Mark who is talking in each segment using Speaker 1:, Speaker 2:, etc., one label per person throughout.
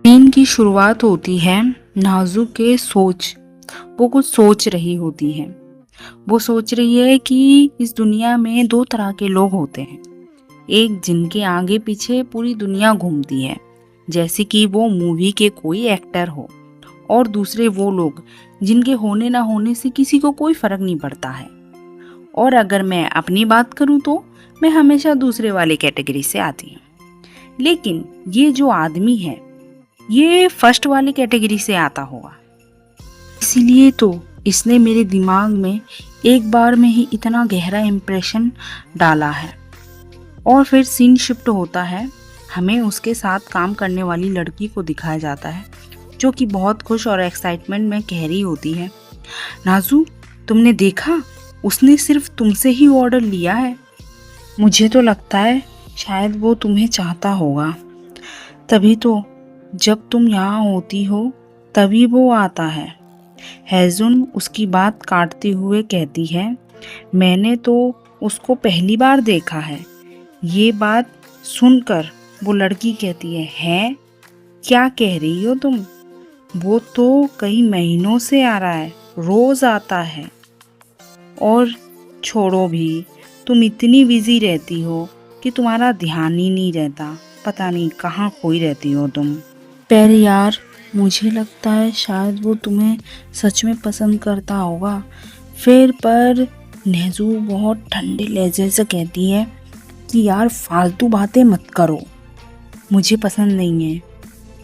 Speaker 1: दिन की शुरुआत होती है नाज़ू के सोच। वो कुछ सोच रही होती है। वो सोच रही है कि इस दुनिया में दो तरह के लोग होते हैं। एक जिनके आगे पीछे पूरी दुनिया घूमती है, जैसे कि वो मूवी के कोई एक्टर हो, और दूसरे वो लोग जिनके होने ना होने से किसी को कोई फर्क नहीं पड़ता है। और अगर मैं अपनी बात करूँ तो मैं हमेशा दूसरे वाले कैटेगरी से आती हूँ। लेकिन ये जो आदमी है, ये फर्स्ट वाली कैटेगरी से आता होगा। इसीलिए तो इसने मेरे दिमाग में एक बार में ही इतना गहरा इम्प्रेशन डाला है। और फिर सीन शिफ्ट होता है। हमें उसके साथ काम करने वाली लड़की को दिखाया जाता है, जो कि बहुत खुश और एक्साइटमेंट में कह रही होती है, नाज़ू, तुमने देखा, उसने सिर्फ तुमसे ही ऑर्डर लिया है। मुझे तो लगता है शायद वो तुम्हें चाहता होगा, तभी तो जब तुम यहाँ होती हो तभी वो आता है। हैजुन उसकी बात काटते हुए कहती है, मैंने तो उसको पहली बार देखा है। ये बात सुनकर वो लड़की कहती है, हैं? क्या कह रही हो तुम? वो तो कई महीनों से आ रहा है, रोज आता है। और छोड़ो भी, तुम इतनी बिजी रहती हो कि तुम्हारा ध्यान ही नहीं रहता। पता नहीं कहाँ खोई रहती हो तुम। पर यार, मुझे लगता है शायद वो तुम्हें सच में पसंद करता होगा। फिर पर नेज़ू बहुत ठंडे लहजे से कहती है कि यार फालतू बातें मत करो, मुझे पसंद नहीं है।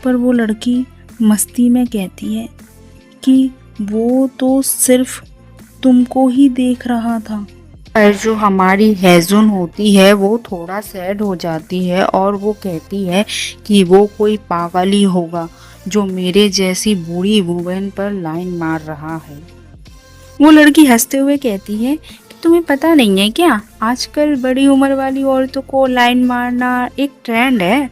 Speaker 1: पर वो लड़की मस्ती में कहती है कि वो तो सिर्फ तुमको ही देख रहा था। पर जो हमारी हैजुन होती है वो थोड़ा सैड हो जाती है और वो कहती है कि वो कोई पागल ही होगा जो मेरे जैसी बूढ़ी वुमेन पर लाइन मार रहा है। वो लड़की हंसते हुए कहती है कि तुम्हें पता नहीं है क्या, आजकल बड़ी उम्र वाली औरतों को लाइन मारना एक ट्रेंड है।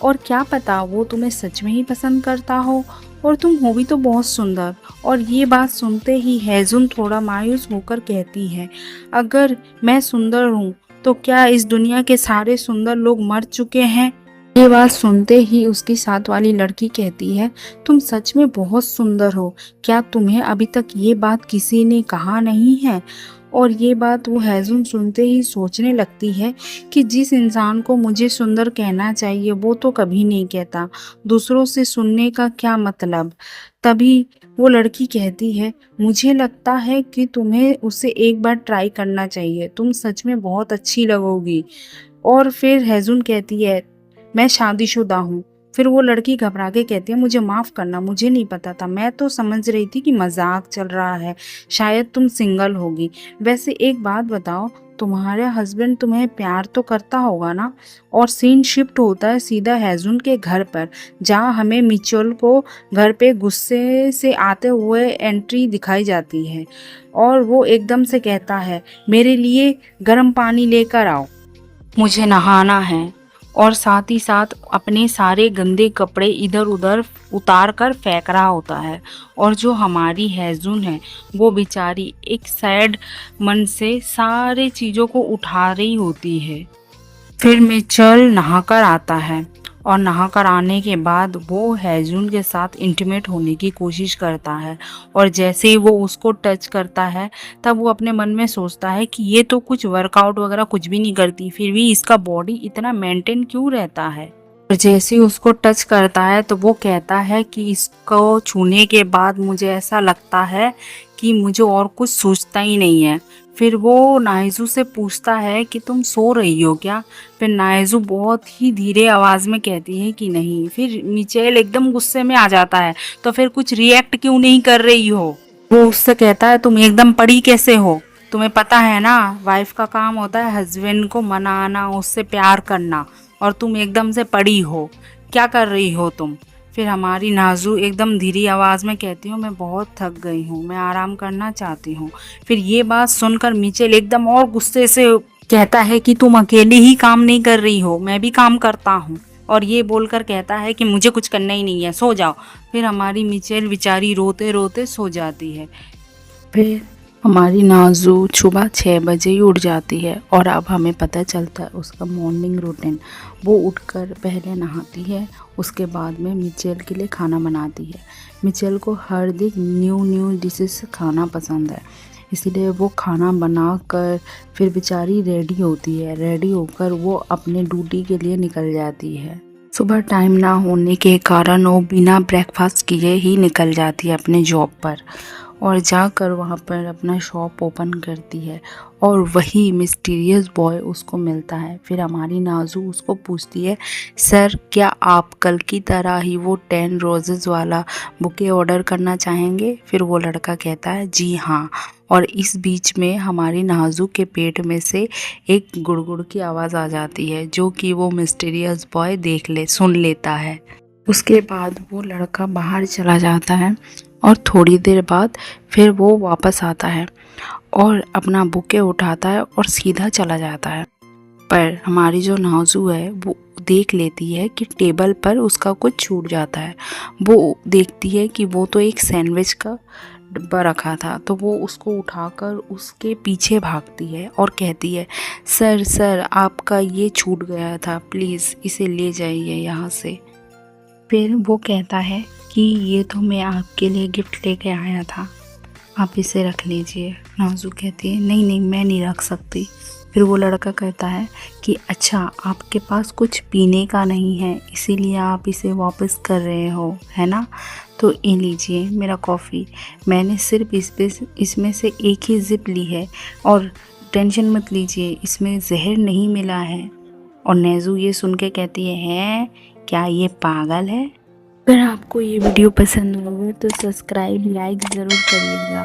Speaker 1: और क्या पता वो तुम्हें सच में ही पसंद करता हो, और तुम हो भी तो बहुत सुंदर। और ये बात सुनते ही हैजुन थोड़ा मायूस होकर कहती है, अगर मैं सुंदर हूँ तो क्या इस दुनिया के सारे सुंदर लोग मर चुके हैं? ये बात सुनते ही उसकी साथ वाली लड़की कहती है, तुम सच में बहुत सुंदर हो। क्या तुम्हें अभी तक ये बात किसी ने कहा नहीं है? और ये बात वो हैजुन सुनते ही सोचने लगती है कि जिस इंसान को मुझे सुंदर कहना चाहिए वो तो कभी नहीं कहता, दूसरों से सुनने का क्या मतलब। तभी वो लड़की कहती है, मुझे लगता है कि तुम्हें उसे एक बार ट्राई करना चाहिए, तुम सच में बहुत अच्छी लगोगी। और फिर हैजुन कहती है, मैं शादीशुदा हूँ। फिर वो लड़की घबरा के कहती है, मुझे माफ़ करना, मुझे नहीं पता था, मैं तो समझ रही थी कि मजाक चल रहा है, शायद तुम सिंगल होगी। वैसे एक बात बताओ, तुम्हारे हस्बैंड तुम्हें प्यार तो करता होगा ना? और सीन शिफ्ट होता है सीधा हैजुन के घर पर, जहाँ हमें मिचेल को घर पे गुस्से से आते हुए एंट्री दिखाई जाती है। और वो एकदम से कहता है, मेरे लिए गर्म पानी लेकर आओ, मुझे नहाना है। और साथ ही साथ अपने सारे गंदे कपड़े इधर उधर उतार कर फेंक रहा होता है। और जो हमारी हैजुन है वो बेचारी एक सैड मन से सारे चीज़ों को उठा रही होती है। फिर मिचेल नहाकर आता है, और नहाकर आने के बाद वो हैजुन के साथ इंटीमेट होने की कोशिश करता है। और जैसे ही वो उसको टच करता है तब वो अपने मन में सोचता है कि ये तो कुछ वर्कआउट वगैरह कुछ भी नहीं करती, फिर भी इसका बॉडी इतना मेंटेन क्यों रहता है। और जैसे ही उसको टच करता है तो वो कहता है कि इसको छूने के बाद मुझे ऐसा लगता है कि मुझे और कुछ सोचता ही नहीं है। फिर वो नाइजू से पूछता है कि तुम सो रही हो क्या? फिर नाइजू बहुत ही धीरे आवाज में कहती है कि नहीं। फिर मिचेल एकदम गुस्से में आ जाता है, तो फिर कुछ रिएक्ट क्यों नहीं कर रही हो? वो उससे कहता है, तुम एकदम पड़ी कैसे हो? तुम्हें पता है ना, वाइफ का काम होता है हस्बैंड को मनाना, उससे प्यार करना, और तुम एकदम से पड़ी हो, क्या कर रही हो तुम? फिर हमारी नाजू एकदम धीरी आवाज़ में कहती हूँ, मैं बहुत थक गई हूँ, मैं आराम करना चाहती हूँ। फिर ये बात सुनकर मिचेल एकदम और गुस्से से कहता है कि तुम अकेले ही काम नहीं कर रही हो, मैं भी काम करता हूँ। और ये बोलकर कहता है कि मुझे कुछ करना ही नहीं है, सो जाओ। फिर हमारी मिचेल बेचारी रोते रोते सो जाती है। फिर हमारी नाज़ू सुबह 6 बजे ही उठ जाती है और अब हमें पता चलता है उसका मॉर्निंग रूटीन। वो उठकर पहले नहाती है, उसके बाद में मिचेल के लिए खाना बनाती है। मिचेल को हर दिन न्यू न्यू डिशेस खाना पसंद है, इसीलिए वो खाना बनाकर फिर बेचारी रेडी होती है। रेडी होकर वो अपने ड्यूटी के लिए निकल जाती है। सुबह टाइम ना होने के कारण वो बिना ब्रेकफास्ट किए ही निकल जाती है अपने जॉब पर और जाकर वहाँ पर अपना शॉप ओपन करती है और वही मिस्टीरियस बॉय उसको मिलता है। फिर हमारी नाज़ू उसको पूछती है, सर क्या आप कल की तरह ही वो 10 रोजेज़ वाला बुके ऑर्डर करना चाहेंगे? फिर वो लड़का कहता है, जी हाँ। और इस बीच में हमारी नाज़ू के पेट में से एक गुड़गुड़ की आवाज़ आ जाती है, जो कि वो मिस्टीरियस बॉय सुन लेता है। उसके बाद वो लड़का बाहर चला जाता है और थोड़ी देर बाद फिर वो वापस आता है और अपना बुके उठाता है और सीधा चला जाता है। पर हमारी जो नाज़ू है वो देख लेती है कि टेबल पर उसका कुछ छूट जाता है। वो देखती है कि वो तो एक सैंडविच का डब्बा रखा था, तो वो उसको उठाकर उसके पीछे भागती है और कहती है, सर सर आपका ये छूट गया था, प्लीज़ इसे ले जाइए यहाँ से। फिर वो कहता है कि ये तो मैं आपके लिए गिफ्ट लेके आया था, आप इसे रख लीजिए। नाज़ू कहती है, नहीं नहीं मैं नहीं रख सकती। फिर वो लड़का कहता है कि अच्छा आपके पास कुछ पीने का नहीं है इसीलिए आप इसे वापस कर रहे हो, है ना? तो ये लीजिए मेरा कॉफ़ी, मैंने सिर्फ इसमें से एक ही ज़िप ली है और टेंशन मत लीजिए, इसमें जहर नहीं मिला है। और नेज़ू ये सुन के कहती है क्या ये पागल है? अगर आपको ये वीडियो पसंद होगा तो सब्सक्राइब लाइक ज़रूर करिएगा।